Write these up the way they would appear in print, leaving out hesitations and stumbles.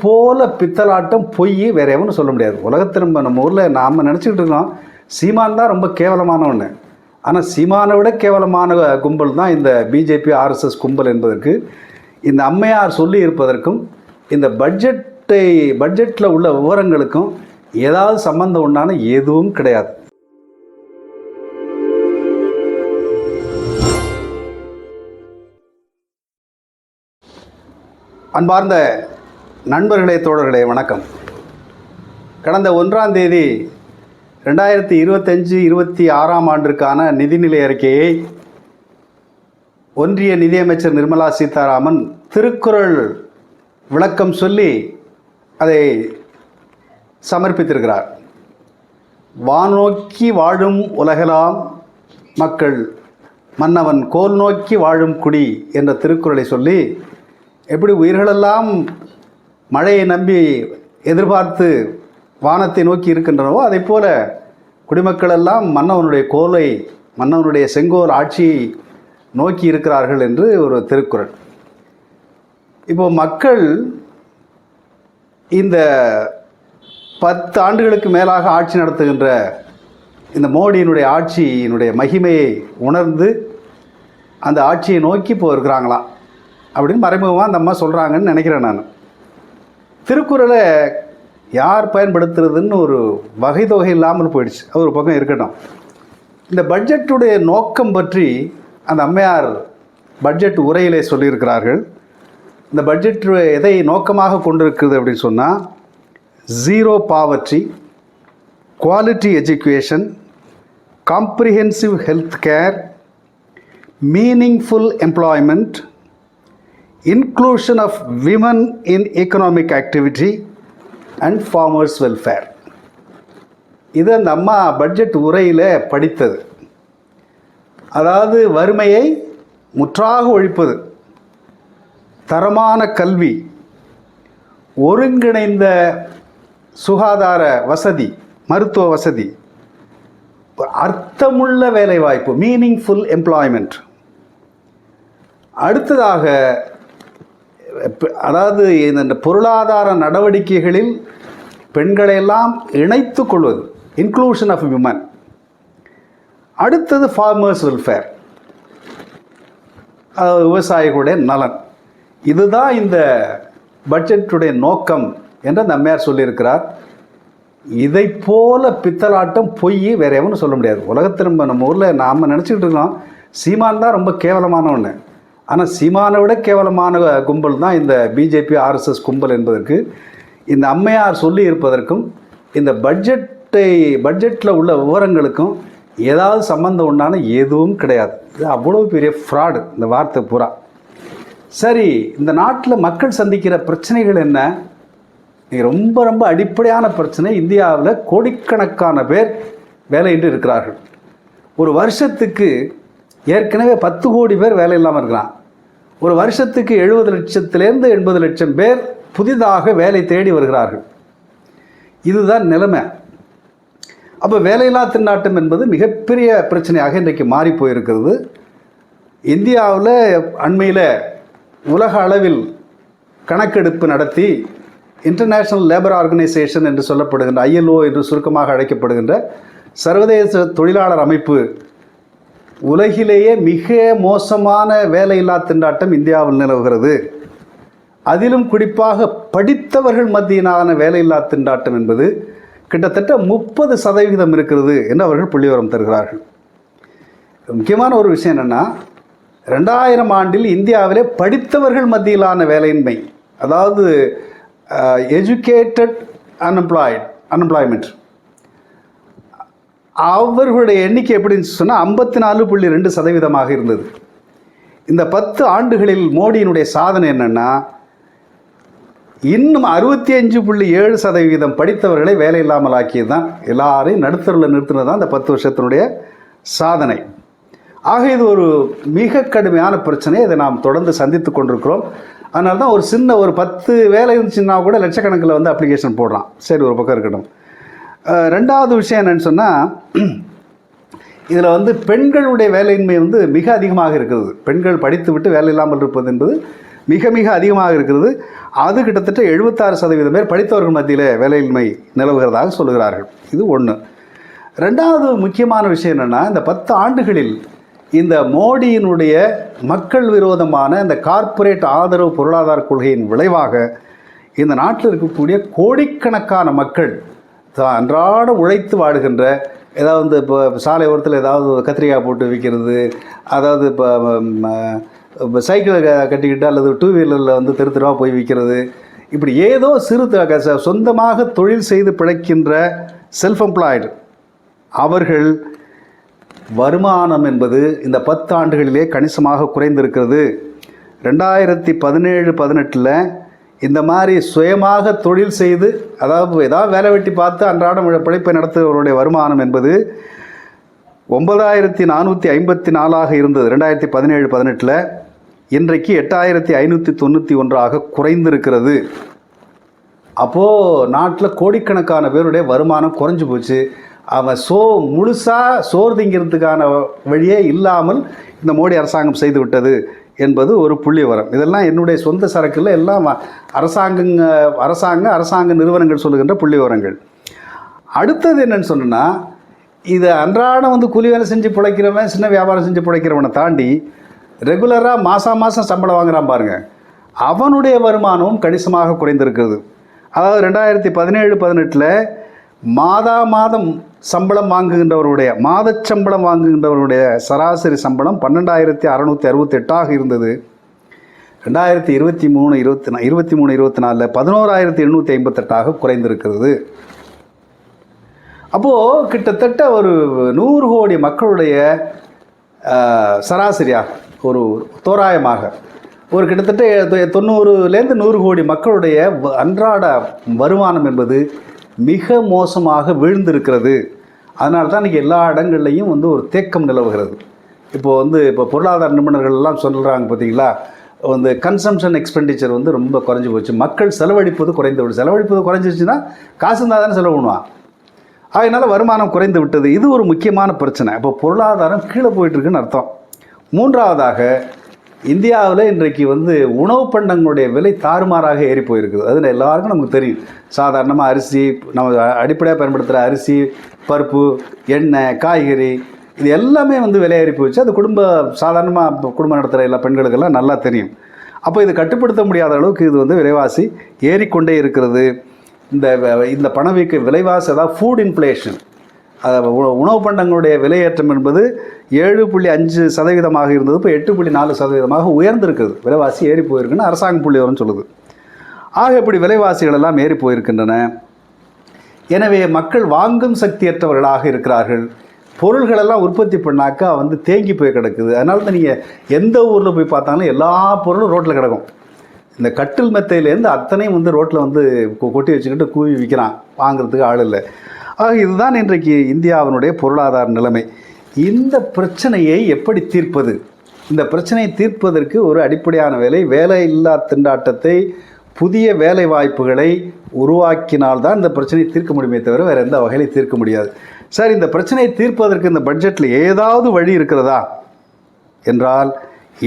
போல பித்தலாட்டம் பொய் வேற எவனும் சொல்ல முடியாது. உலகத்தில் நம்ம ஊரில் நாம் நினச்சிக்கிட்டு இருக்கோம் சீமான் தான் ரொம்ப கேவலமான ஒன்று. ஆனால் சீமானை விட கேவலமான கும்பல் தான் இந்த பிஜேபி ஆர்எஸ்எஸ் கும்பல் என்பதற்கு இந்த அம்மையார் சொல்லி இருப்பதற்கும் இந்த பட்ஜெட்டில் உள்ள விவரங்களுக்கும் ஏதாவது சம்பந்தம் உண்டான எதுவும் கிடையாது. அன்பார்ந்த நண்பர்களே, தோழர்களே, வணக்கம். கடந்த 1ஆம் தேதி 2025-26 ஆண்டிற்கான நிதிநிலை அறிக்கையை ஒன்றிய நிதியமைச்சர் நிர்மலா சீதாராமன் திருக்குறள் விளக்கம் சொல்லி அதை சமர்ப்பித்திருக்கிறார். வானோக்கி வாழும் உலகெல்லாம் மக்கள் மன்னவன் கோல் நோக்கி வாழும் குடி என்ற திருக்குறளை சொல்லி எப்படி உயிர்களெல்லாம் மழையை நம்பி எதிர்பார்த்து வானத்தை நோக்கி இருக்கின்றனவோ அதை போல குடிமக்களெல்லாம் மன்னவனுடைய செங்கோல் ஆட்சியை நோக்கி இருக்கிறார்கள் என்று ஒரு திருக்குறள். இப்போ மக்கள் இந்த 10 ஆண்டுகளுக்கு மேலாக ஆட்சி நடத்துகின்ற இந்த மோடியினுடைய ஆட்சியினுடைய மகிமையை உணர்ந்து அந்த ஆட்சியை நோக்கி போயிருக்கிறாங்களாம் அப்படின்னு மறைமுகமாக அந்த அம்மா சொல்கிறாங்கன்னு நினைக்கிறேன் நான். திருக்குறளை யார் பயன்படுத்துறதுன்னு ஒரு வகை தொகை இல்லாமல் போயிடுச்சு. அது ஒரு பக்கம் இருக்கட்டும். இந்த பட்ஜெட்டுடைய நோக்கம் பற்றி அந்த அம்மையார் பட்ஜெட் உரையிலே சொல்லியிருக்கிறார்கள். இந்த பட்ஜெட் எதை நோக்கமாக கொண்டிருக்குது அப்படின்னு சொன்னால், zero poverty, quality education, comprehensive health care, meaningful employment, inclusion of women in economic activity and farmers welfare. இது அந்த அம்மா பட்ஜெட் உரையில் படித்தது. அதாவது வறுமையை முற்றாக ஒழிப்பது, தரமான கல்வி, ஒருங்கிணைந்த சுகாதார வசதி, மருத்துவ வசதி, அர்த்தமுள்ள வேலைவாய்ப்பு, மீனிங்ஃபுல் எம்ப்ளாய்மெண்ட். அடுத்ததாக அதாவது இந்த பொருளாதார நடவடிக்கைகளில் பெண்களையெல்லாம் இணைத்து கொள்வது, இன்க்ளூஷன் ஆஃப் விமன். அடுத்தது ஃபார்மர்ஸ் வெல்ஃபேர், அதாவது விவசாயிகளுடைய நலன். இதுதான் இந்த பட்ஜெட்டுடைய நோக்கம் என்று அந்த அம்மையார் சொல்லியிருக்கிறார். இதை போல பித்தலாட்டம் பொய் வேற எவனும் சொல்ல முடியாது. உலகத்தில் நம்ம ஊரில் நாம் நினச்சிக்கிட்டு இருக்கோம் சீமான் தான் ரொம்ப கேவலமான ஒன்று. ஆனால் சீமானை விட கேவலமான கும்பல் தான் இந்த பிஜேபி ஆர்எஸ்எஸ் கும்பல் என்பதற்கு இந்த அம்மையார் சொல்லி இருப்பதற்கும் இந்த பட்ஜெட்டில் உள்ள விவரங்களுக்கும் ஏதாவது சம்பந்தம் உண்டான எதுவும் கிடையாது. இது அவ்வளோ பெரிய ஃப்ராடு இந்த வார்த்தை பூரா. சரி, இந்த நாட்டில் மக்கள் சந்திக்கிற பிரச்சனைகள் என்ன? ரொம்ப ரொம்ப அடிப்படையான பிரச்சனை. இந்தியாவில் கோடிக்கணக்கான பேர் வேலையின்றி இருக்கிறார்கள். ஒரு வருஷத்துக்கு ஏற்கனவே 10 கோடி பேர் வேலை இல்லாமல் இருக்கிறான். ஒரு வருஷத்துக்கு 70 லட்சத்திலேருந்து 80 லட்சம் பேர் புதிதாக வேலை தேடி வருகிறார்கள். இதுதான் நிலைமை. அப்போ வேலையில்லா திண்டாட்டம் என்பது மிகப்பெரிய பிரச்சனையாக இன்றைக்கு மாறி போயிருக்கிறது. இந்தியாவில் அண்மையில் உலக அளவில் கணக்கெடுப்பு நடத்தி இன்டர்நேஷ்னல் லேபர் ஆர்கனைசேஷன் என்று சொல்லப்படுகின்ற ILO என்று சுருக்கமாக அழைக்கப்படுகின்ற சர்வதேச தொழிலாளர் அமைப்பு உலகிலேயே மிக மோசமான வேலையில்லா திண்டாட்டம் இந்தியாவில் நிலவுகிறது. அதிலும் குறிப்பாக படித்தவர்கள் மத்தியிலான வேலையில்லா திண்டாட்டம் என்பது கிட்டத்தட்ட 30% இருக்கிறது என்று அவர்கள் புள்ளிவிவரம் தருகிறார்கள். முக்கியமான ஒரு விஷயம் என்னென்னா, 2000 ஆண்டில் இந்தியாவிலே படித்தவர்கள் மத்தியிலான வேலையின்மை, அதாவது எஜுகேட்டட் அன்எம்ப்ளாய்மெண்ட், அவர்களுடைய எண்ணிக்கை எப்படின்னு சொன்னால் 54.2% இருந்தது. இந்த 10 ஆண்டுகளில் மோடியினுடைய சாதனை என்னென்னா, இன்னும் 65.7% படித்தவர்களை வேலை இல்லாமல் ஆக்கியது தான், எல்லாரையும் நடுத்தரில் நிறுத்தினது தான் இந்த 10 வருஷத்தினுடைய சாதனை. ஆக இது ஒரு மிக கடுமையான பிரச்சனை. இதை நாம் தொடர்ந்து சந்தித்து கொண்டிருக்கிறோம். அதனால தான் ஒரு 10 வேலை இருந்துச்சுன்னா கூட லட்சக்கணக்கில் அப்ளிகேஷன் போடுறான். சரி, ஒரு பக்கம் இருக்கட்டும். ரெண்டாவது விஷயம் என்னென்னு சொன்னால், இதில் பெண்களுடைய வேலையின்மை மிக அதிகமாக இருக்கிறது. பெண்கள் படித்து விட்டு வேலை இல்லாமல் இருப்பது என்பது மிக மிக அதிகமாக இருக்கிறது. அது கிட்டத்தட்ட 76% பேர் படித்தவர்கள் மத்தியில் வேலையின்மை நிலவுகிறதாக சொல்லுகிறார்கள். இது ஒன்று. ரெண்டாவது முக்கியமான விஷயம் என்னென்னா, இந்த 10 ஆண்டுகளில் இந்த மோடியினுடைய மக்கள் விரோதமான இந்த கார்ப்பரேட் ஆதரவு பொருளாதார கொள்கையின் விளைவாக இந்த நாட்டில் இருக்கக்கூடிய கோடிக்கணக்கான மக்கள் அன்றாட உழைத்து வாடுகின்ற, ஏதாவது இப்போ சாலை ஓரத்தில் ஏதாவது கத்திரிக்காய் போட்டு விற்கிறது, அதாவது இப்போ சைக்கிளை கட்டிக்கிட்டு அல்லது 2 வீலரில் வந்து தெருவா போய் விற்கிறது, இப்படி ஏதோ சிறு சொந்தமாக தொழில் செய்து பிழைக்கின்ற செல்ஃப் எம்ப்ளாய்டு அவர்கள் வருமானம் என்பது இந்த 10 ஆண்டுகளிலே கணிசமாக குறைந்திருக்கிறது. 2017-18 இந்த மாதிரி சுயமாக தொழில் செய்து, அதாவது ஏதாவது வேலை வெட்டி பார்த்து அன்றாடம் பிழைப்பை நடத்துகிறவருடைய வருமானம் என்பது 9454 இருந்தது 2017-18. இன்றைக்கு 8591 குறைந்திருக்கிறது. அப்போது நாட்டில் கோடிக்கணக்கான பேருடைய வருமானம் குறைஞ்சி போச்சு. அவன் முழுசாக சோறு திங்கிறதுக்கான வழியே இல்லாமல் இந்த மோடி அரசாங்கம் செய்து விட்டது என்பது ஒரு புள்ளி விவரம். இதெல்லாம் என்னுடைய சொந்த சரக்கில் எல்லாம் அரசாங்க நிறுவனங்கள் சொல்லுகின்ற புள்ளி விவரங்கள். அடுத்தது என்னன்னு சொன்னா, இது அன்றாடம் வந்து கூலி வேலை செஞ்சு பிழைக்கிறவன், சின்ன வியாபாரம் செஞ்சு பிழைக்கிறவனை தாண்டி ரெகுலராக மாதம் சம்பளம் வாங்குறான் பாருங்கள், அவனுடைய வருமானமும் கணிசமாக குறைந்திருக்கிறது. அதாவது 2017-18 மாதம் சம்பளம் வாங்குகின்றவருடைய மாதச்சம்பளம் வாங்குகின்றவருடைய சராசரி சம்பளம் 12,668 இருந்தது. 2023-24 11,858 குறைந்திருக்கிறது. அப்போது கிட்டத்தட்ட ஒரு 100 கோடி மக்களுடைய சராசரியாக ஒரு தோராயமாக ஒரு கிட்டத்தட்ட 90லேருந்து 100 கோடி மக்களுடைய அன்றாட வருமானம் என்பது மிக மோசமாக வீழ்ந்திருக்கிறது. அதனால தான் இன்றைக்கி எல்லா இடங்கள்லையும் வந்து ஒரு தேக்கம் நிலவுகிறது. இப்போ பொருளாதார நிபுணர்கள் எல்லாம் சொல்கிறாங்க பார்த்தீங்களா, வந்து கன்சம்ஷன் எக்ஸ்பெண்டிச்சர் வந்து ரொம்ப குறைஞ்சி போச்சு, மக்கள் செலவழிப்பது குறைந்து விட்டு, செலவழிப்பது குறைஞ்சிருச்சுன்னா காசு இருந்தால் தானே செலவு பண்ணுவான், அதனால் வருமானம் குறைந்து விட்டது. இது ஒரு முக்கியமான பிரச்சனை. இப்போ பொருளாதாரம் கீழே போயிட்டுருக்குன்னு அர்த்தம். மூன்றாவதாக, இந்தியாவில் இன்றைக்கு வந்து உணவு பண்டங்களுடைய விலை தாறுமாறாக ஏறி போயிருக்குது. அதில் எல்லாருக்கும் நமக்கு தெரியும். சாதாரணமாக அரிசி, நம்ம அடிப்படையாக பயன்படுத்துகிற அரிசி, பருப்பு, எண்ணெய், காய்கறி, இது எல்லாமே வந்து விலை ஏறி போயிடுச்சு. அது சாதாரணமாக குடும்பம் நடத்துகிற எல்லா பெண்களுக்கெல்லாம் நல்லா தெரியும். அப்போ இது கட்டுப்படுத்த முடியாத அளவுக்கு இது வந்து விலைவாசி ஏறிக்கொண்டே இருக்கிறது. இந்த பணவீக்க விலைவாசி, அதாவது ஃபுட் இன்ஃப்ளேஷன், உணவு பண்டங்களுடைய விலையேற்றம் என்பது 7.5% இருந்தது, இப்போ 8.4% உயர்ந்திருக்குது. விலைவாசி ஏறி போயிருக்குன்னு அரசாங்கம் புள்ளி வரும்னு சொல்லுது. ஆக இப்படி விலைவாசிகள் எல்லாம் ஏறி போயிருக்கின்றன. எனவே மக்கள் வாங்கும் சக்தியற்றவர்களாக இருக்கிறார்கள். பொருள்களெல்லாம் உற்பத்தி பண்ணாக்கா வந்து தேங்கி போய் கிடக்குது. அதனால தான் நீங்கள் எந்த ஊரில் போய் பார்த்தாலும் எல்லா பொருளும் ரோட்டில் கிடக்கும். இந்த கட்டில் மெத்தையிலேருந்து அத்தனையும் வந்து ரோட்டில் வந்து கொட்டி வச்சுக்கிட்டு கூவி விற்கிறான், வாங்கிறதுக்கு ஆள் இல்லை. ஆக இதுதான் இன்றைக்கு இந்தியாவினுடைய பொருளாதார நிலைமை. இந்த பிரச்சனையை எப்படி தீர்ப்பது? இந்த பிரச்சனையை தீர்ப்பதற்கு ஒரு அடிப்படையான வேலையில்லா திண்டாட்டத்தை, புதிய வேலை வாய்ப்புகளை உருவாக்கினால்தான் இந்த பிரச்சனையை தீர்க்க முடியுமே தவிர வேறு எந்த வகையிலும் தீர்க்க முடியாது. சார், இந்த பிரச்சனையை தீர்ப்பதற்கு இந்த பட்ஜெட்டில் ஏதாவது வழி இருக்கிறதா என்றால்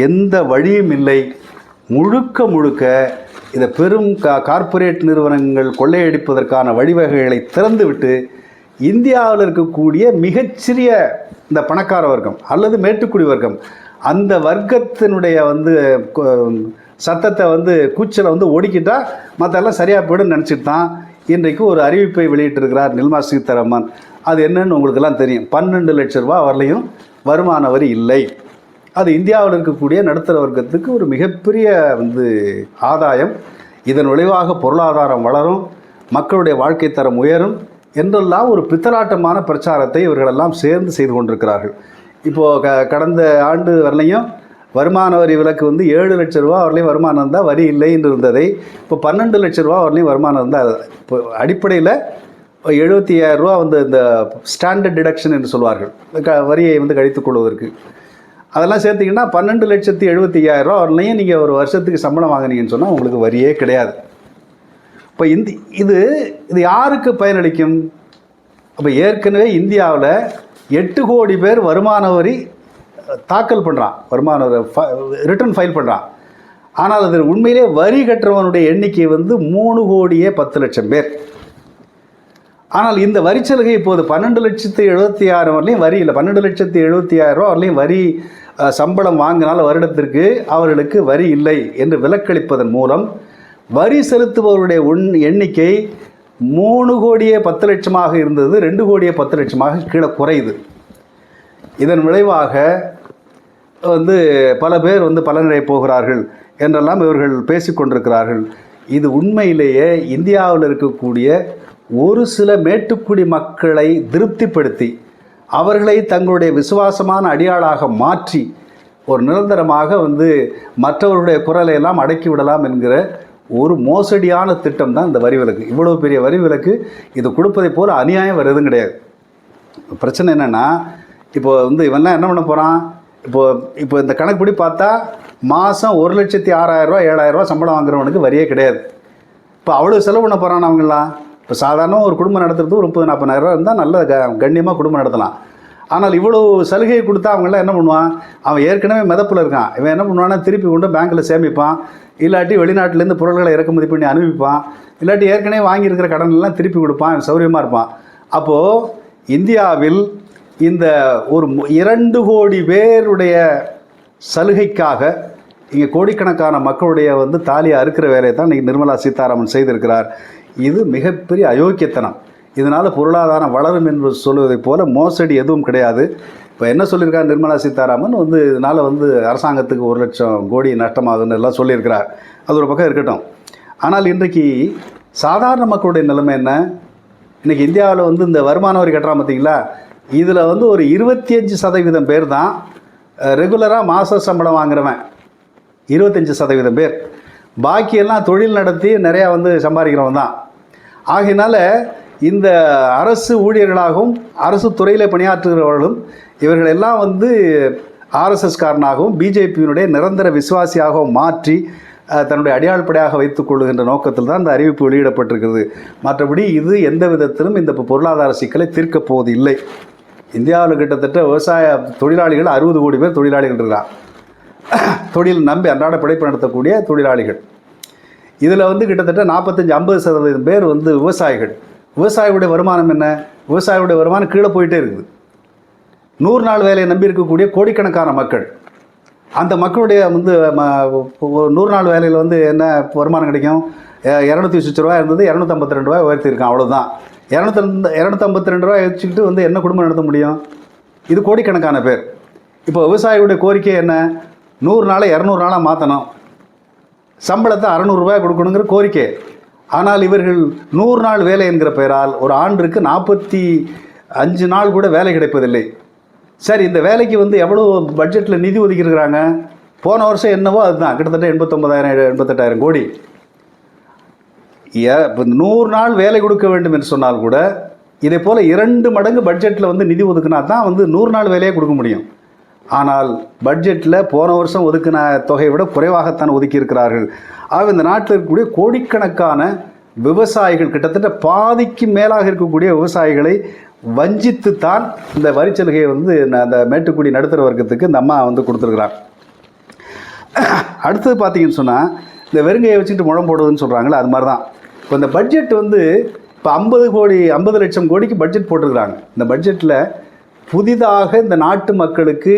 எந்த வழியும் இல்லை. முழுக்க இந்த பெரும் கார்ப்பரேட் நிறுவனங்கள் கொள்ளையடிப்பதற்கான வழிவகைகளை திறந்துவிட்டு இந்தியாவில் இருக்கக்கூடிய மிகச்சிறிய இந்த பணக்கார வர்க்கம் அல்லது மேட்டுக்குடி வர்க்கம், அந்த வர்க்கத்தினுடைய வந்து சத்தத்தை வந்து கூச்சலை வந்து ஒடுக்கிட்டால் மற்றெல்லாம் சரியாக போய்டும் நினச்சிட்டு தான் இன்றைக்கு ஒரு அறிவிப்பை வெளியிட்டிருக்கிறார் நிர்மலா சீதாராமன். அது என்னன்னு உங்களுக்கெல்லாம் தெரியும். 12 லட்சம் ரூபா வரலையும் வருமான வரி இல்லை. அது இந்தியாவில் இருக்கக்கூடிய நடுத்தர வர்க்கத்துக்கு ஒரு மிகப்பெரிய வந்து ஆதாயம். இதன் விளைவாக பொருளாதாரம் வளரும், மக்களுடைய வாழ்க்கை தரம் உயரும் என்றெல்லாம் ஒரு பித்தலாட்டமான பிரச்சாரத்தை இவர்களெல்லாம் சேர்ந்து செய்து கொண்டிருக்கிறார்கள். இப்போது கடந்த ஆண்டு வரலையும் வருமான வரி விலக்கு வந்து 7 லட்சம் ரூபா வரலையும் வருமானம் இருந்தால் வரி இல்லை என்று இருந்ததை இப்போ 12 லட்சம் ரூபா வரலையும் வருமானம் இருந்தால், இப்போ அடிப்படையில் 75,000 ரூபா வந்து இந்த ஸ்டாண்டர்ட் டிடக்ஷன் என்று சொல்வார்கள், வரியை வந்து கழித்துக் கொள்வதற்கு, அதெல்லாம் சேர்த்திங்கன்னா 12,75,000 ரூபா வரலையும் நீங்கள் ஒரு வருஷத்துக்கு சம்பளம் வாங்கினீங்கன்னு சொன்னால் உங்களுக்கு வரியே கிடையாது. இப்போ இது யாருக்கு பயனளிக்கும்? அப்போ ஏற்கனவே இந்தியாவில் 8 கோடி பேர் வருமான வரி தாக்கல் பண்ணுறான், வருமான ரிட்டர்ன் ஃபைல் பண்ணுறான். ஆனால் அது உண்மையிலே வரி கட்டுறவனுடைய எண்ணிக்கை வந்து 3,10,00,000 பேர். ஆனால் இந்த வரி சலுகை இப்போது 12,76,000 வரலையும் வரி இல்லை, 12,76,000 வரலையும் வரி சம்பளம் வாங்கினால் வருடத்திற்கு அவர்களுக்கு வரி இல்லை என்று விலக்களிப்பதன் மூலம் வரி செலுத்துபவருடைய எண்ணிக்கை 3,10,00,000 இருந்தது 2,10,00,000 கீழே குறையுது. இதன் விளைவாக வந்து பல பேர் வந்து பலனடைய போகிறார்கள் என்றெல்லாம் இவர்கள் பேசிக்கொண்டிருக்கிறார்கள். இது உண்மையிலேயே இந்தியாவில் இருக்கக்கூடிய ஒரு சில மேட்டுக்குடி மக்களை திருப்திப்படுத்தி அவர்களை தங்களுடைய விசுவாசமான அடியாளாக மாற்றி ஒரு நிரந்தரமாக வந்து மற்றவருடைய குரலை எல்லாம் அடக்கி விடலாம் என்கிற ஒரு மோசடியான திட்டம் தான் இந்த வரி விலக்கு. இவ்வளவு பெரிய வரி விலக்கு இது கொடுப்பதை போல் அநியாயம் வேறு எதுவும் கிடையாது. பிரச்சனை என்னென்னா, இப்போ வந்து இவன்லாம் என்ன பண்ண போகிறான், இப்போ இந்த கணக்குப்படி பார்த்தா மாதம் 1,06,000 7,000 சம்பளம் வாங்குறவனுக்கு வரியே கிடையாது. இப்போ அவ்வளோ செலவு பண்ண போகிறான் அவங்களாம். இப்போ சாதாரண ஒரு குடும்பம் நடத்துறது ஒரு 30,000-40,000 இருந்தால் நல்ல கண்ணியமாக குடும்பம் நடத்தலாம். ஆனால் இவ்வளோ சலுகையை கொடுத்தா அவங்களாம் என்ன பண்ணுவான், அவன் ஏற்கனவே மிதப்பில் இருக்கான், இவன் என்ன பண்ணுவான்னா திருப்பி கொண்டு பேங்க்கில் சேமிப்பான், இல்லாட்டி வெளிநாட்டிலேருந்து பொருள்களை இறக்குமதி பண்ணி அனுப்பிப்பான், இல்லாட்டி ஏற்கனவே வாங்கியிருக்கிற கடனெல்லாம் திருப்பி கொடுப்பான், சௌரியமாக இருப்பான். அப்போது இந்தியாவில் இந்த ஒரு 2 கோடி பேருடைய சலுகைக்காக இங்கே கோடிக்கணக்கான மக்களுடைய வந்து தாலியை அறுக்கிற வேலையை தான் இன்றைக்கி நிர்மலா சீதாராமன் செய்திருக்கிறார். இது மிகப்பெரிய அயோக்கியத்தனம். இதனால் பொருளாதாரம் வளரும் என்று சொல்வதைப் போல மோசடி எதுவும் கிடையாது. இப்போ என்ன சொல்லியிருக்கார் நிர்மலா சீதாராமன் வந்து இதனால் வந்து அரசாங்கத்துக்கு 1,00,000 கோடி நஷ்டமாகுன்னு எல்லாம் சொல்லியிருக்கிறார். அது ஒரு பக்கம் இருக்கட்டும். ஆனால் இன்றைக்கு சாதாரண மக்களுடைய நிலைமை என்ன? இன்றைக்கி இந்தியாவில் வந்து இந்த வருமான வரி கட்டுறான் பார்த்தீங்களா, இதில் வந்து ஒரு 25% பேர் தான் ரெகுலராக மாத சம்பளம் வாங்குறவன், 25% பேர். பாக்கியெல்லாம் தொழில் நடத்தி நிறையா வந்து சம்பாதிக்கிறவன் தான். ஆகையினால இந்த அரசு ஊழியர்களாகவும் அரசு துறையில் பணியாற்றுகிறவர்களும் இவர்கள் எல்லாம் வந்து ஆர்எஸ்எஸ்காரனாகவும் பிஜேபியினுடைய நிரந்தர விசுவாசியாகவும் மாற்றி தன்னுடைய அடையாளப்படையாக வைத்துக் கொள்ளுகின்ற நோக்கத்தில் தான் இந்த அறிவிப்பு வெளியிடப்பட்டிருக்கிறது. மற்றபடி இது எந்த விதத்திலும் இந்த பொருளாதார சிக்கலை தீர்க்கப் போவது இல்லை. இந்தியாவில் கிட்டத்தட்ட விவசாய தொழிலாளிகள் 60 கோடி பேர் தொழிலாளிகள் இருக்கான், தொழில் நம்பி அன்றாட பிழைப்பு நடத்தக்கூடிய தொழிலாளிகள். இதில் வந்து கிட்டத்தட்ட 45-50% பேர் வந்து விவசாயிகள். விவசாயியுடைய வருமானம் என்ன? விவசாயியுடைய வருமானம் கீழே போயிட்டே இருக்குது. 100 நாள் வேலையை நம்பி இருக்கக்கூடிய கோடிக்கணக்கான மக்கள், அந்த மக்களுடைய வந்து 100 நாள் வேலையில் வந்து என்ன வருமானம் கிடைக்கும்? 220 ரூபா இருந்தது 252 ரூபாய் உயர்த்தியிருக்கான், அவ்வளோதான். 252 ரூபாய் வச்சுக்கிட்டு வந்து என்ன குடும்பம் நடத்த முடியும்? இது கோடிக்கணக்கான பேர். இப்போ விவசாயியுடைய கோரிக்கை என்ன? 100 நாளை 200 நாளாக மாற்றணும், சம்பளத்தை 600 ரூபாய் கொடுக்கணுங்கிற கோரிக்கை. ஆனால் இவர்கள் 100 நாள் வேலை என்கிற பெயரால் ஒரு ஆண்டிற்கு 45 நாள் கூட வேலை கிடைப்பதில்லை. சரி, இந்த வேலைக்கு வந்து எவ்வளோ பட்ஜெட்டில் நிதி ஒதுக்கியிருக்கிறாங்க? போன வருஷம் என்னவோ அதுதான், கிட்டத்தட்ட 89,000-88,000 கோடி. இப்போ 100 நாள் வேலை கொடுக்க வேண்டும் என்று சொன்னால் கூட இதே போல் 2 மடங்கு பட்ஜெட்டில் வந்து நிதி ஒதுக்குனா தான் வந்து 100 நாள் வேலையே கொடுக்க முடியும். ஆனால் பட்ஜெட்டில் போன வருஷம் ஒதுக்கின தொகையை விட குறைவாகத்தான் ஒதுக்கியிருக்கிறார்கள். ஆக இந்த நாட்டில் இருக்கக்கூடிய கோடிக்கணக்கான விவசாயிகள், கிட்டத்தட்ட பாதிக்கு மேலாக இருக்கக்கூடிய விவசாயிகளை வஞ்சித்து தான் இந்த வரிச்சலுகையை வந்து அந்த மேட்டுக்குடி நடுத்தர வர்க்கத்துக்கு இந்த அம்மா வந்து கொடுத்துருக்குறாங்க. அடுத்தது பார்த்தீங்கன்னு சொன்னால் இந்த வெறுங்கையை வச்சுக்கிட்டு முழம் போடுவதுன்னு சொல்கிறாங்களே, அது மாதிரி தான் இப்போ இந்த பட்ஜெட் வந்து இப்போ 50 லட்சம் கோடிக்கு பட்ஜெட் போட்டிருக்கிறாங்க. இந்த பட்ஜெட்டில் புதிதாக இந்த நாட்டு மக்களுக்கு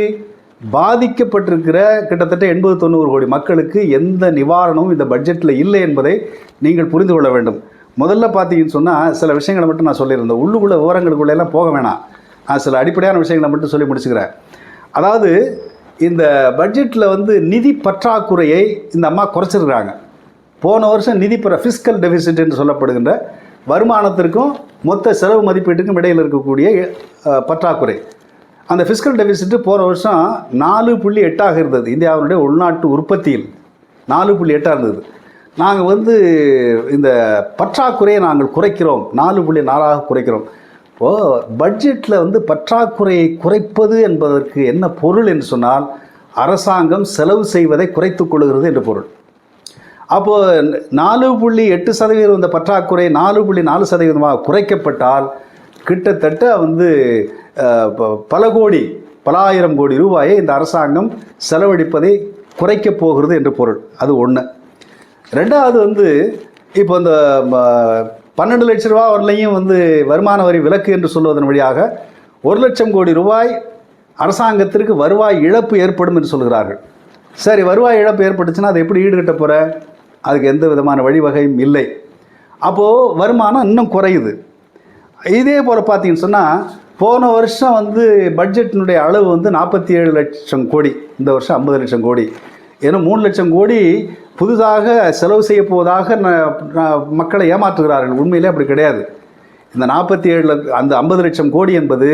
பாதிக்கப்பட்டிருக்கிற கிட்டத்தட்ட 80-90 கோடி மக்களுக்கு எந்த நிவாரணமும் இந்த பட்ஜெட்டில் இல்லை என்பதை நீங்கள் புரிந்து கொள்ள வேண்டும். முதல்ல பார்த்தீங்கன்னு சொன்னால் சில விஷயங்களை மட்டும் நான் சொல்லியிருந்தேன், உள்ளுக்குள்ள விவரங்களுக்குள்ளெல்லாம் போக வேணாம், நான் சில அடிப்படையான விஷயங்களை மட்டும் சொல்லி முடிச்சுக்கிறேன். அதாவது இந்த பட்ஜெட்டில் வந்து நிதி பற்றாக்குறையை இந்த அம்மா குறைச்சிருக்கிறாங்க. போன வருஷம் நிதி ஃபிஸ்கல் டெபிசிட் என்று சொல்லப்படுகின்ற வருமானத்திற்கும் மொத்த செலவு மதிப்பீட்டுக்கும் இடையில் இருக்கக்கூடிய பற்றாக்குறை, அந்த ஃபிஸ்கல் டெபிசிட் போன வருஷம் 4.8 இருந்தது. இந்தியாவினுடைய உள்நாட்டு உற்பத்தியில் 4.8 இருந்தது. நாங்கள் வந்து இந்த பற்றாக்குறையை நாங்கள் குறைக்கிறோம், 4.4 குறைக்கிறோம். இப்போது பட்ஜெட்டில் வந்து பற்றாக்குறையை குறைப்பது என்பதற்கு என்ன பொருள் என்று சொன்னால், அரசாங்கம் செலவு செய்வதை குறைத்து கொள்கிறது என்று பொருள். அப்போது 4.8% இந்த பற்றாக்குறை 4.4% குறைக்கப்பட்டால் கிட்டத்தட்ட வந்து பல ஆயிரம் கோடி ரூபாயை இந்த அரசாங்கம் செலவழிப்பதை குறைக்கப் போகிறது என்று பொருள். அது ஒன்று. ரெண்டாவது வந்து இப்போ இந்த 12 லட்ச ரூபா வரலையும் வந்து வருமான வரி விலக்கு என்று சொல்வதன் வழியாக 1 லட்சம் கோடி ரூபாய் அரசாங்கத்திற்கு வருவாய் இழப்பு ஏற்படும் என்று சொல்கிறார்கள். சரி, வருவாய் இழப்பு ஏற்பட்டுச்சுன்னா அதை எப்படி ஈடுகட்ட போகிற? அதுக்கு எந்த விதமான வழிவகையும் இல்லை. அப்போது வருமானம் இன்னும் குறையுது. இதே போல் பார்த்தீங்கன்னு சொன்னால் போன வருஷம் வந்து பட்ஜெட்டினுடைய அளவு வந்து 47 லட்சம் கோடி, இந்த வருஷம் 50 லட்சம் கோடி. ஏன்னா 3 லட்சம் கோடி புதுதாக செலவு செய்ய போவதாக மக்களை ஏமாற்றுகிறார்கள். உண்மையிலே அப்படி கிடையாது. இந்த 47 அந்த 50 லட்சம் கோடி என்பது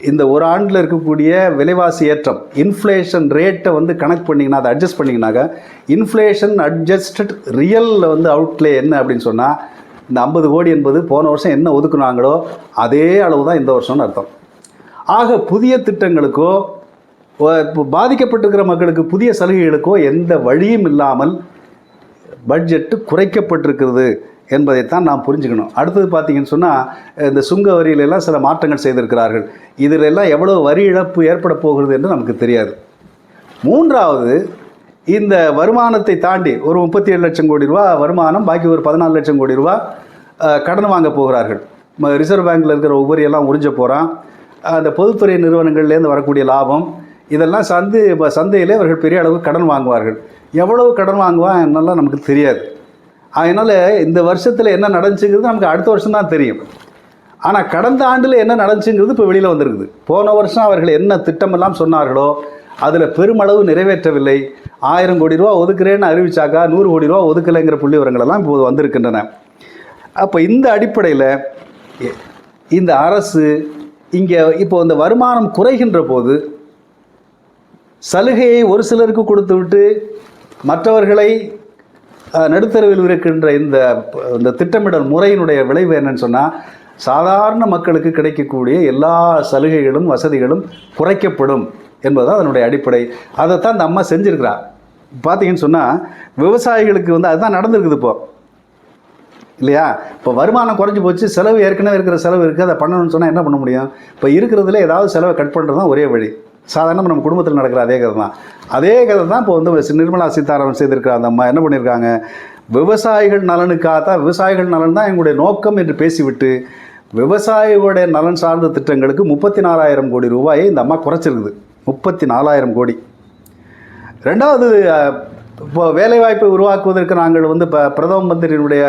இந்த ஒரு ஆண்டில் இருக்கக்கூடிய விலைவாசி ஏற்றம், இன்ஃப்ளேஷன் ரேட்டை வந்து கனெக்ட் பண்ணிங்கன்னா, அதை அட்ஜஸ்ட் பண்ணிங்கனாக்க இன்ஃப்ளேஷன் அட்ஜஸ்டட் ரியல் வந்து அவுட்லே என்ன அப்படின்னு சொன்னால் இந்த 50 கோடி என்பது போன வருஷம் என்ன ஒதுக்குனாங்களோ அதே அளவு தான் இந்த வருஷம்னு அர்த்தம். ஆக புதிய திட்டங்களுக்கோ பாதிக்கப்பட்டிருக்கிற மக்களுக்கு புதிய சலுகைகளுக்கோ எந்த வழியும் இல்லாமல் பட்ஜெட்டு குறைக்கப்பட்டிருக்கிறது என்பதைத்தான் நாம் புரிஞ்சுக்கணும். அடுத்தது பார்த்தீங்கன்னு சொன்னால் இந்த சுங்க வரியிலெல்லாம் சில மாற்றங்கள் செய்திருக்கிறார்கள். இதிலெல்லாம் எவ்வளோ வரி இழப்பு ஏற்பட போகிறது என்று நமக்கு தெரியாது. மூன்றாவது, இந்த வருமானத்தை தாண்டி ஒரு 37 லட்சம் கோடி ரூபா வருமானம், பாக்கி ஒரு 14 லட்சம் கோடி ரூபா கடன் வாங்க போகிறார்கள். ரிசர்வ் பேங்கில் இருக்கிற உபரியெல்லாம் உறிஞ்ச போகிறான். அந்த பொதுத்துறை நிறுவனங்கள்லேருந்து வரக்கூடிய லாபம் இதெல்லாம் சந்தையிலே அவர்கள் பெரிய அளவுக்கு கடன் வாங்குவார்கள். எவ்வளவு கடன் வாங்குவான் என்னெல்லாம் நமக்கு தெரியாது. அதனால் இந்த வருஷத்தில் என்ன நடந்துச்சுங்கிறது நமக்கு அடுத்த வருஷம் தான் தெரியும். ஆனால் கடந்த ஆண்டில் என்ன நடந்துச்சுங்கிறது இப்போ வெளியில் வந்திருக்குது. போன வருஷம் அவர்கள் என்ன திட்டமெல்லாம் சொன்னார்களோ அதில் பெருமளவு நிறைவேற்றவில்லை. 1000 கோடி ரூபா ஒதுக்குறேன்னு அறிவிச்சாக்கா 100 கோடி ரூபா ஒதுக்கலைங்கிற புள்ளி விவரங்களெல்லாம் இப்போது வந்திருக்கின்றன. அப்போ இந்த அடிப்படையில் இந்த அரசு இங்கே இப்போ இந்த வருமானம் குறைகின்ற போது சலுகையை ஒரு சிலருக்கு கொடுத்து விட்டு மற்றவர்களை நடுத்தரவில் இருக்கின்ற இந்த திட்டமிடல் முறையினுடைய விளைவு என்னன்னு சொன்னால் சாதாரண மக்களுக்கு கிடைக்கக்கூடிய எல்லா சலுகைகளும் வசதிகளும் குறைக்கப்படும் என்பதுதான் அதனுடைய அடிப்படை. அதைத்தான் இந்த அம்மா செஞ்சுருக்கிறா. பார்த்தீங்கன்னு சொன்னால் விவசாயிகளுக்கு வந்து அதுதான் நடந்திருக்குது இப்போ, இல்லையா? இப்போ வருமானம் குறைஞ்சி போச்சு, செலவு ஏற்கனவே இருக்கிற செலவு இருக்குது, அதை பண்ணணும்னு சொன்னால் என்ன பண்ண முடியும்? இப்போ இருக்கிறதுல ஏதாவது செலவை கட் பண்ணுறது தான் ஒரே வழி. சாதாரணமாக நம்ம குடும்பத்தில் நடக்கிற அதே கதை தான் இப்போ வந்து நிர்மலா சீதாராமன் செய்திருக்கிற அந்த அம்மா என்ன பண்ணியிருக்காங்க? விவசாயிகள் நலனுக்காக தான், விவசாயிகள் நலன் தான் எங்களுடைய நோக்கம் என்று பேசிவிட்டு விவசாயிகளுடைய நலன் சார்ந்த திட்டங்களுக்கு 34,000 கோடி ரூபாயை இந்த அம்மா குறைச்சிருக்குது. 34,000 கோடி. ரெண்டாவது, இப்போ வேலைவாய்ப்பை உருவாக்குவதற்கு நாங்கள் வந்து இப்போ பிரதம மந்திரியினுடைய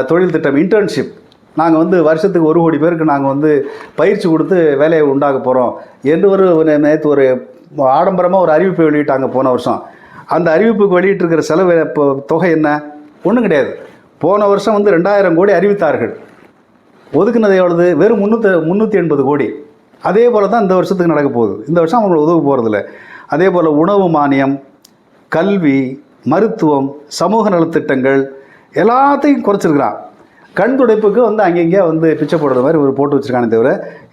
தொழில் திட்டம் இன்டர்ன்ஷிப், நாங்கள் வந்து வருஷத்துக்கு 1 கோடி பேருக்கு நாங்கள் வந்து பயிற்சி கொடுத்து வேலையை உண்டாக்க போகிறோம் என்று நேற்று ஒரு ஆடம்பரமாக ஒரு அறிவிப்பை வெளியிட்டாங்க போன வருஷம். அந்த அறிவிப்புக்கு வெளியிட்டிருக்கிற செலவு தொகை என்ன? ஒன்றும் கிடையாது. போன வருஷம் வந்து 2000 கோடி அறிவித்தார்கள். ஒதுக்குனது எவ்வளவு? வெறும் 380 கோடி. அதே போல் தான் இந்த வருஷத்துக்கு நடக்க போகுது. இந்த வருஷம் அவங்களுக்கு உதவ போகிறதில்ல. அதே போல் உணவு மானியம், கல்வி, மருத்துவம், சமூக நலத்திட்டங்கள் எல்லாத்தையும் குறைச்சிருக்கிறான். கண் துடைப்புக்கு வந்து அங்கங்கே வந்து பிச்சை போடுறது மாதிரி ஒரு போட்டு வச்சுருக்கானே தவிர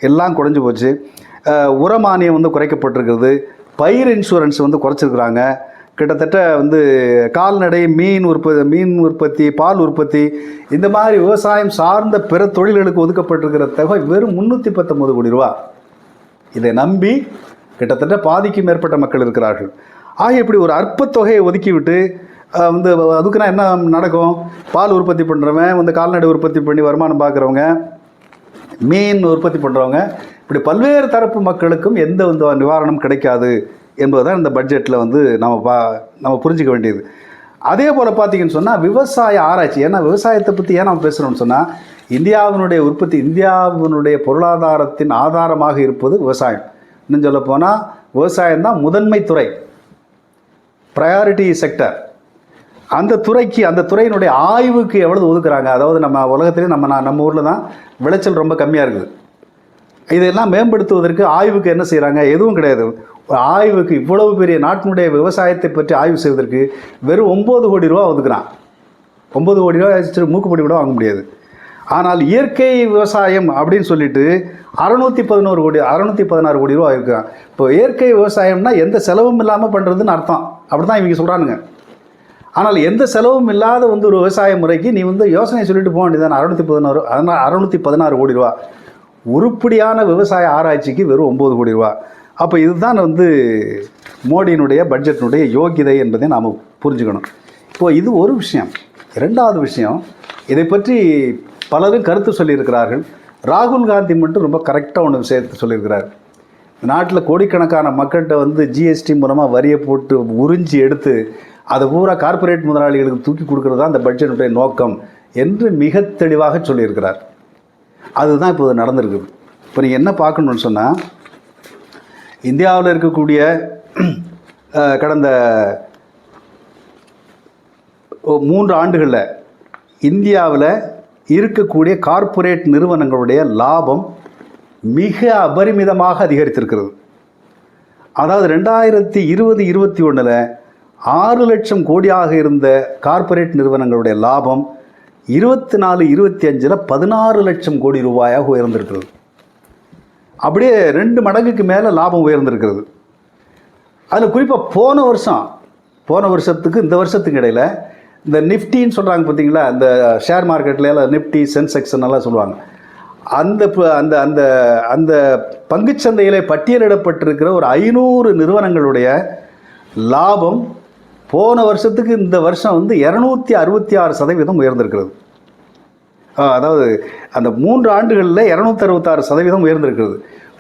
எல்லாம் குறைஞ்சி போச்சு. உரமானியம் வந்து குறைக்கப்பட்டிருக்கிறது. பயிர் இன்சூரன்ஸ் வந்து குறைச்சிருக்கிறாங்க. கிட்டத்தட்ட வந்து கால்நடை, மீன் உற்பத்தி, பால் உற்பத்தி, இந்த மாதிரி விவசாயம் சார்ந்த பிற தொழில்களுக்கு ஒதுக்கப்பட்டிருக்கிற தொகை வெறும் 319 கோடி ரூபா. இதை நம்பி கிட்டத்தட்ட பாதிக்கும் மேற்பட்ட மக்கள் இருக்கிறார்கள். ஆக இப்படி ஒரு அற்ப தொகையை ஒதுக்கிவிட்டு வந்து அதுக்குன்னா என்ன நடக்கும்? பால் உற்பத்தி பண்ணுறவங்க, வந்து கால்நடை உற்பத்தி பண்ணி வருமானம் பார்க்குறவங்க, மீன் உற்பத்தி பண்ணுறவங்க, இப்படி பல்வேறு தரப்பு மக்களுக்கும் எந்த வந்து நிவாரணம் கிடைக்காது என்பதுதான் இந்த பட்ஜெட்டில் வந்து நம்ம புரிஞ்சிக்க வேண்டியது. அதே போல் பார்த்தீங்கன்னு சொன்னால் விவசாய ஆராய்ச்சி, ஏன்னா விவசாயத்தை பற்றி ஏன் நம்ம பேசுகிறோம்னு சொன்னால் இந்தியாவினுடைய உற்பத்தி, இந்தியாவினுடைய பொருளாதாரத்தின் ஆதாரமாக இருப்பது விவசாயம். இன்னும் சொல்ல போனால் விவசாயம்தான் முதன்மை துறை, ப்ரையாரிட்டி செக்டர். அந்த துறையினுடைய ஆய்வுக்கு எவ்வளவு ஒதுக்குறாங்க? அதாவது நம்ம உலகத்திலே நம்ம ஊரில் தான் விளைச்சல் ரொம்ப கம்மியாக இருக்குது. இதெல்லாம் மேம்படுத்துவதற்கு ஆய்வுக்கு என்ன செய்கிறாங்க? எதுவும் கிடையாது. ஆய்வுக்கு இவ்வளவு பெரிய நாட்டினுடைய விவசாயத்தை பற்றி ஆய்வு செய்வதற்கு வெறும் 9 கோடி ரூபா ஒதுக்குறான். 9 கோடி ரூபா மூக்குப்பொடி கூட வாங்க முடியாது. ஆனால் இயற்கை விவசாயம் அப்படின்னு சொல்லிட்டு 616 கோடி ரூபா இருக்கிறான். இப்போ இயற்கை விவசாயம்னா எந்த செலவும் இல்லாமல் பண்ணுறதுன்னு அர்த்தம். அப்படி தான் இவங்க சொல்கிறானுங்க. ஆனால் எந்த செலவும் இல்லாத வந்து ஒரு விவசாய முறைக்கு நீ வந்து யோசனை சொல்லிட்டு போக வேண்டியதான். 616 கோடி ரூபா. உருப்படியான விவசாய ஆராய்ச்சிக்கு வெறும் 9 கோடி ரூபா. அப்போ இதுதான் வந்து மோடியினுடைய பட்ஜெட்டினுடைய யோகிதை என்பதை நாம் புரிஞ்சுக்கணும். இப்போது இது ஒரு விஷயம். இரண்டாவது விஷயம், இதை பற்றி பலரும் கருத்து சொல்லியிருக்கிறார்கள். ராகுல் காந்தி மட்டும் ரொம்ப கரெக்டாக ஒன்று விஷயத்தை சொல்லியிருக்கிறார். நாட்டில் கோடிக்கணக்கான மக்கள்கிட்ட வந்து ஜிஎஸ்டி மூலமாக வரியை போட்டு உறிஞ்சி எடுத்து அதை பூரா கார்ப்பரேட் முதலாளிகளுக்கு தூக்கி கொடுக்கறது தான் அந்த பட்ஜெட்டுடைய நோக்கம் என்று மிக தெளிவாக சொல்லியிருக்கிறார். அதுதான் இப்போது நடந்திருக்குது. இப்போ நீங்கள் என்ன பார்க்கணுன்னு சொன்னால், இந்தியாவில் இருக்கக்கூடிய கடந்த 3 ஆண்டுகளில் இந்தியாவில் இருக்கக்கூடிய கார்ப்பரேட் நிறுவனங்களுடைய லாபம் மிக அபரிமிதமாக அதிகரித்திருக்கிறது. அதாவது 2020-21 6 லட்சம் கோடியாக இருந்த கார்ப்பரேட் நிறுவனங்களுடைய லாபம் 24-25 16 லட்சம் கோடி ரூபாயாக உயர்ந்திருக்கிறது. அப்படியே 2 மடங்குக்கு மேலே லாபம் உயர்ந்திருக்கிறது. அதில் குறிப்பாக போன வருஷத்துக்கு இந்த வருஷத்துக்கு இடையில் இந்த நிஃப்டின்னு சொல்கிறாங்க பார்த்தீங்களா, இந்த ஷேர் மார்க்கெட்டில் நிஃப்டி சென்செக்ஸ் எல்லாம் சொல்லுவாங்க. அந்த அந்த அந்த அந்த பங்குச்சந்தையில் பட்டியலிடப்பட்டிருக்கிற ஒரு 500 நிறுவனங்களுடைய லாபம் போன வருஷத்துக்கு இந்த வருஷம் வந்து 266% உயர்ந்திருக்கிறது. அதாவது அந்த 3 ஆண்டுகளில் 266% உயர்ந்திருக்கிறது.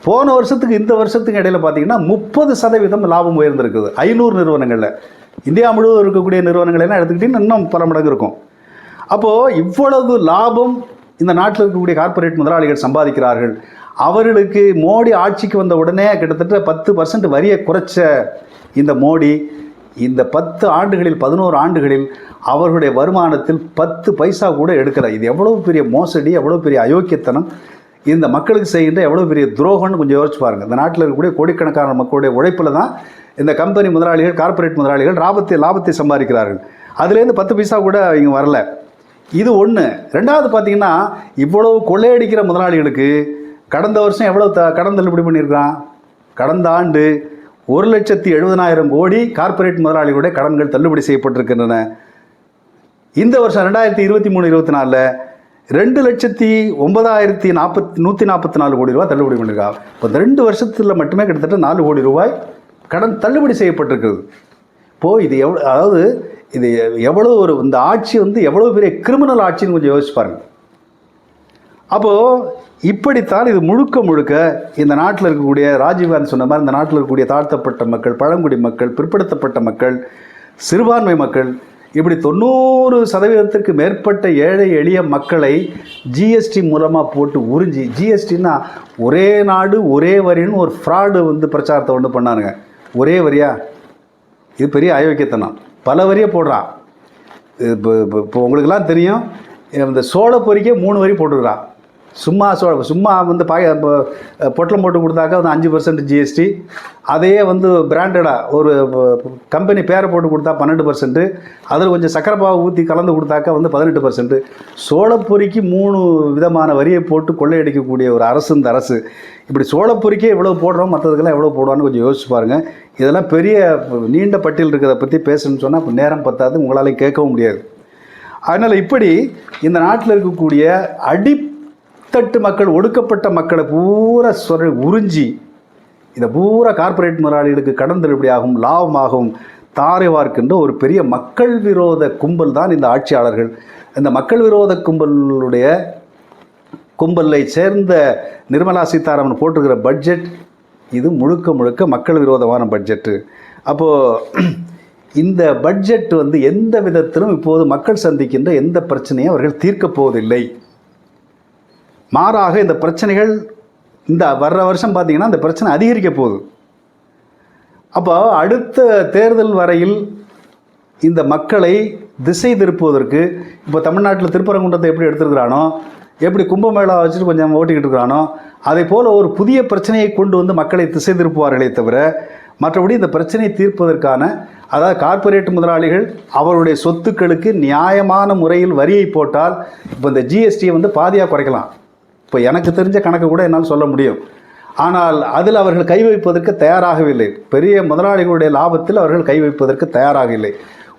போன வருஷத்துக்கு இந்த வருஷத்துக்கு இடையில் பார்த்தீங்கன்னா 30% லாபம் உயர்ந்திருக்குது 500 நிறுவனங்களில். இந்தியா முழுவதும் இருக்கக்கூடிய நிறுவனங்கள் எல்லாம் எடுத்துக்கிட்டிங்கன்னா இன்னும் பல மடங்கு இருக்கும். அப்போது இவ்வளவு லாபம் இந்த நாட்டில் இருக்கக்கூடிய கார்ப்பரேட் முதலாளிகள் சம்பாதிக்கிறார்கள். அவர்களுக்கு மோடி ஆட்சிக்கு வந்த உடனே கிட்டத்தட்ட 10% வரியை குறைச்ச இந்த மோடி இந்த 10 ஆண்டுகளில் 11 ஆண்டுகளில் அவர்களுடைய வருமானத்தில் 10 பைசா கூட எடுக்கலை. இது எவ்வளோ பெரிய மோசடி, எவ்வளோ பெரிய அயோக்கியத்தனம், இந்த மக்களுக்கு செய்கின்ற எவ்வளோ பெரிய துரோகம்னு கொஞ்சம் யோசிச்சு பாருங்கள். இந்த நாட்டில் இருக்கக்கூடிய கோடிக்கணக்கான மக்களுடைய உழைப்பில் தான் இந்த கம்பெனி முதலாளிகள், கார்ப்பரேட் முதலாளிகள் லாபத்தை சம்பாதிக்கிறார்கள். அதுலேருந்து 10 பைசா கூட இங்கே வரல. இது ஒன்று. ரெண்டாவது பார்த்தீங்கன்னா, இவ்வளவு கொள்ளையடிக்கிற முதலாளிகளுக்கு கடந்த வருஷம் எவ்வளோ கடன் தள்ளுபடி பண்ணியிருக்கிறான். கடந்த ஆண்டு 1,70,70,000 கோடி கார்ப்பரேட் முதலாளிகளுடைய கடன்கள் தள்ளுபடி செய்யப்பட்டிருக்கின்றன. இந்த வருஷம் 2023-24 2,09,144 கோடி ரூபாய் தள்ளுபடி பண்ணியிருக்காங்க. இப்போ இந்த 2 வருஷத்தில் மட்டுமே கிட்டத்தட்ட 4 கோடி ரூபாய் கடன் தள்ளுபடி செய்யப்பட்டிருக்கிறது. இப்போது இது அதாவது இது எவ்வளோ இந்த ஆட்சி வந்து எவ்வளோ பெரிய கிரிமினல் ஆட்சின்னு கொஞ்சம் யோசிச்சு பாருங்கள். அப்போது இப்படித்தான் இது முழுக்க இந்த நாட்டில் இருக்கக்கூடிய ராஜீவ்காந்தி சொன்ன மாதிரி இந்த நாட்டில் இருக்கக்கூடிய தாழ்த்தப்பட்ட மக்கள், பழங்குடி மக்கள், பிற்படுத்தப்பட்ட மக்கள், சிறுபான்மை மக்கள், இப்படி 90% மேற்பட்ட ஏழை எளிய மக்களை ஜிஎஸ்டி மூலமாக போட்டு உறிஞ்சி, ஜிஎஸ்டின்னா ஒரே நாடு ஒரே வரின்னு ஒரு ஃப்ராடு வந்து பிரச்சாரத்தை ஒன்று பண்ணானுங்க. ஒரே வரியா? இது பெரிய அயோக்கியத்தனம். பல வரியை போடுறான். இப்போ உங்களுக்கெல்லாம் தெரியும், இந்த சோள பொறிக்கே 3 வரி போட்டுக்கிறான். சும்மா வந்து பொட்டலம் போட்டு கொடுத்தாக்கா வந்து 5% ஜிஎஸ்டி. அதையே வந்து பிராண்டடாக ஒரு கம்பெனி பேரை போட்டு கொடுத்தா 12%, அதில் கொஞ்சம் சக்கரை பாவை ஊற்றி கலந்து கொடுத்தாக்கா வந்து 18%. சோளப்பொறிக்கு 3 விதமான வரியை போட்டு கொள்ளையடிக்கக்கூடிய ஒரு அரசு இந்த அரசு. இப்படி சோளப்பொறிக்கே எவ்வளோ போடுறோம், மற்றதுக்கெல்லாம் எவ்வளோ போடுவான்னு கொஞ்சம் யோசிச்சு பாருங்கள். இதெல்லாம் பெரிய நீண்ட பட்டியல் இருக்கிறத பற்றி பேசணும்னு சொன்னால் இப்போ நேரம் பத்தாது, உங்களால் கேட்கவும் முடியாது. அதனால் இப்படி இந்த நாட்டில் இருக்கக்கூடிய அடித்தட்டு மக்கள், ஒடுக்கப்பட்ட மக்களை பூரா உறிஞ்சி இதை பூரா கார்ப்பரேட் முதலாளிகளுக்கு கடன் தள்ளுபடியாகவும் லாபமாகவும் தாரை வார்க்கின்ற ஒரு பெரிய மக்கள் விரோத கும்பல் தான் இந்த ஆட்சியாளர்கள். இந்த மக்கள் விரோத கும்பலை சேர்ந்த நிர்மலா சீதாராமன் போட்டிருக்கிற பட்ஜெட் இது முழுக்க மக்கள் விரோதமான பட்ஜெட்டு. அப்போது இந்த பட்ஜெட் வந்து எந்த விதத்திலும் இப்போது மக்கள் சந்திக்கின்ற எந்த பிரச்சனையும் அவர்கள் தீர்க்கப் போவதில்லை. மாறாக இந்த பிரச்சனைகள் இந்த வர்ற வருஷம் பார்த்திங்கன்னா இந்த பிரச்சனை அதிகரிக்க போகுது. அப்போ அடுத்த தேர்தல் வரையில் இந்த மக்களை திசை திருப்புவதற்கு இப்போ தமிழ்நாட்டில் திருப்பரங்குன்றத்தை எப்படி எடுத்துருக்கிறானோ, எப்படி கும்பமேளா வச்சுட்டு கொஞ்சம் ஓட்டிக்கிட்டு இருக்கிறானோ, அதே போல் ஒரு புதிய பிரச்சனையை கொண்டு வந்து மக்களை திசை திருப்புவார்களே தவிர மற்றபடி இந்த பிரச்சனையை தீர்ப்பதற்கான, அதாவது கார்ப்பரேட் முதலாளிகள் அவருடைய சொத்துக்களுக்கு நியாயமான முறையில் வரியை போட்டால் இப்போ இந்த ஜிஎஸ்டியை வந்து பாதியாக குறைக்கலாம். இப்போ எனக்கு தெரிஞ்ச கணக்கு கூட என்னால் சொல்ல முடியும். ஆனால் அதில் அவர்கள் கை வைப்பதற்கு தயாராகவில்லை. பெரிய முதலாளிகளுடைய லாபத்தில் அவர்கள் கை வைப்பதற்கு தயாராகவில்லை.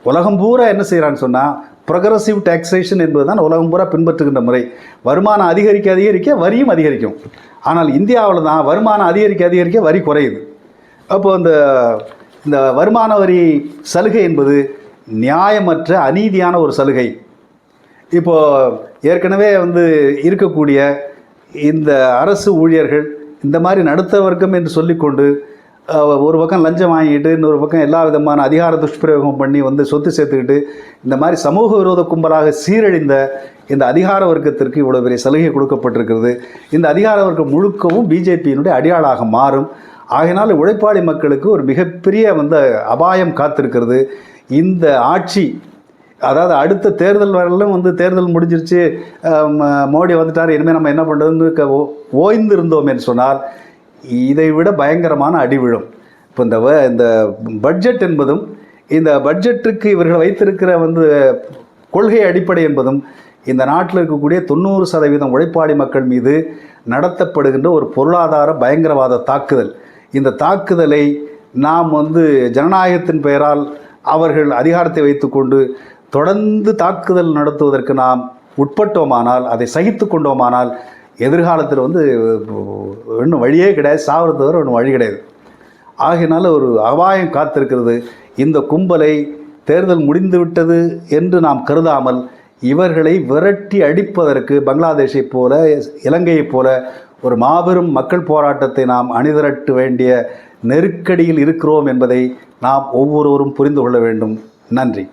உலகம் பூரா என்ன செய்கிறான்னு சொன்னால் ப்ரொக்ரெசிவ் டாக்ஸேஷன் என்பது தான் உலகம் பூரா பின்பற்றுகின்ற முறை. வருமானம் அதிகரிக்க வரியும் அதிகரிக்கும். ஆனால் இந்தியாவில் தான் வருமானம் அதிகரிக்க வரி குறையுது. அப்போ இந்த வருமான வரி சலுகை என்பது நியாயமற்ற அநீதியான ஒரு சலுகை. இப்போது ஏற்கனவே இருக்கக்கூடிய இந்த அரசு ஊழியர்கள் இந்த மாதிரி நடுத்த வர்க்கம் என்று சொல்லிக்கொண்டு ஒரு பக்கம் லஞ்சம் வாங்கிட்டு இன்னொரு பக்கம் எல்லா விதமான அதிகார துஷ்பிரயோகம் பண்ணி சொத்து சேர்த்துக்கிட்டு இந்த மாதிரி சமூக விரோத கும்பலாக சீரழிந்த இந்த அதிகார வர்க்கத்திற்கு இவ்வளோ பெரிய சலுகை கொடுக்கப்பட்டிருக்கிறது. இந்த அதிகார வர்க்கம் முழுக்கவும் பிஜேபியினுடைய அடியாளாக மாறும். ஆகையினால் உழைப்பாளி மக்களுக்கு ஒரு மிகப்பெரிய அபாயம் காத்திருக்கிறது. இந்த ஆட்சி, அதாவது அடுத்த தேர்தல் வரலும் தேர்தல் முடிஞ்சிருச்சு, மோடி வந்துட்டார், இனிமேல் நம்ம என்ன பண்ணுறதுன்னு ஓய்ந்து இருந்தோம் என்று சொன்னால் இதை விட பயங்கரமான அடி விழும். இப்போ இந்த பட்ஜெட் என்பதும் இந்த பட்ஜெட்டுக்கு இவர்கள் வைத்திருக்கிற கொள்கை அடிப்படை என்பதும் இந்த நாட்டில் இருக்கக்கூடிய 90% உழைப்பாளி மக்கள் மீது நடத்தப்படுகின்ற ஒரு பொருளாதார பயங்கரவாத தாக்குதல். இந்த தாக்குதலை நாம் ஜனநாயகத்தின் பெயரால் அவர்கள் அதிகாரத்தை வைத்துக்கொண்டு தொடர்ந்து தாக்குதல் நடத்துவதற்கு நாம் உட்பட்டோமானால், அதை சகித்து கொண்டோமானால் எதிர்காலத்தில் இன்னும் வழியே கிடையாது, சாவறது தவிர ஒன்றும் வழி கிடையாது. ஆகையினால ஒரு அபாயம் காத்திருக்கிறது. இந்த கும்பலை தேர்தல் முடிந்துவிட்டது என்று நாம் கருதாமல் இவர்களை விரட்டி அடிப்பதற்கு பங்களாதேஷை போல, இலங்கையைப் போல ஒரு மாபெரும் மக்கள் போராட்டத்தை நாம் அணிதிரட்ட வேண்டிய நெருக்கடியில் இருக்கிறோம் என்பதை நாம் ஒவ்வொருவரும் புரிந்து கொள்ள வேண்டும். நன்றி.